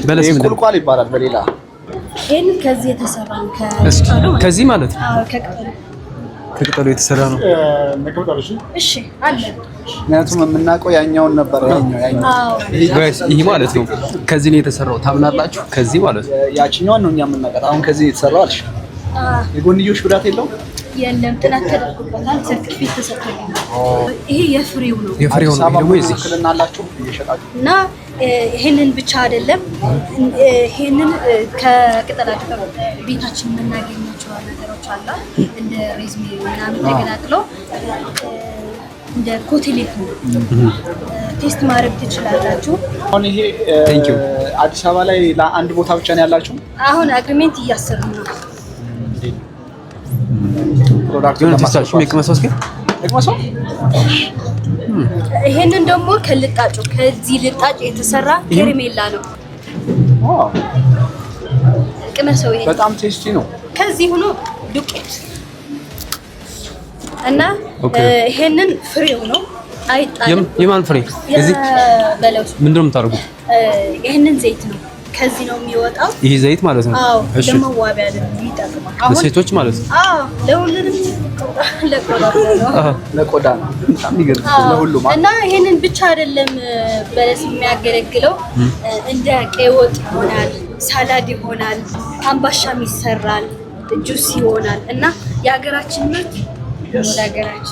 በለስ ቁልቋል ይባላል በሌላ ይሄን ከዚህ የተሰራ ነው ከዚህ ማለት ነው ከቅጠሉ የተሰራ ነው እሺ አለ ምክንያቱም የምናውቀው ያኛውን ነበር ይሄ ማለት ነው ከዚህ ነው የተሰራው ታምናላችሁ ከዚህ ማለት ነው ያቺኛውን ነው እኛ የምናውቀው አሁን ከዚህ የተሰራው አልሽ የጎንዮሽ ጉዳት የለውም የለም ጥናት ተደርጎበታል ሰርቲፊኬት ተሰጥቷል ይሄ የፍሬው ነው ደግሞ እዚህ ክልና አላችሁ እየሸጣችሁ እና ይሄንን ብቻ አይደለም ይሄንን ከቅጠላቅጠል ቤታችን የምናገኛቸው ነገሮች አሉ እንደ ሬዝሜሪ ምናምን ተገላጥሎ እንደ ኮቴሌት ነው ቴስት ማድረግ ትችላላችሁ አሁን ይሄ አዲስ አበባ ላይ ለአንድ ቦታ ብቻ ነው ያላችሁ አሁን አግሪሜንት እያሰሩ ነው ፕሮዳክት ለማስተዋወቅ የሚቀመሰው ይሄንን ደግሞ ከልጣጩ ከዚህ ልጣጭ የተሰራ ከረሜላ ነው ዋው ቅመሰው ይሄ በጣም ቴስቲ ነው ከዚህ ሆኖ ዱቄት እና ይሄንን ፍሬው ነው አይጣልም የማን ፍሬ እዚህ በለውስ ምንድነው የምታደርጉት ይሄንን ዘይት ነው ከዚህ ነው የሚወጣው ይሄ ዘይት ማለት ነው እሺ ለመዋቢያ አይደለም ይጣጣማል አሁን ለሴቶች ማለት ነው ለሁሉንም ለቆዳ ነው በጣም ይገርም ለሁሉም እና ይሄንን ብቻ አይደለም በለስ የሚያገለግለው እንደ ቀይ ወጥ ይሆናል ሳላድ ይሆናል አምባሻም ይሰራል ጁስ ይሆናል እና የሀገራችን ምርት ወደ ሀገራችን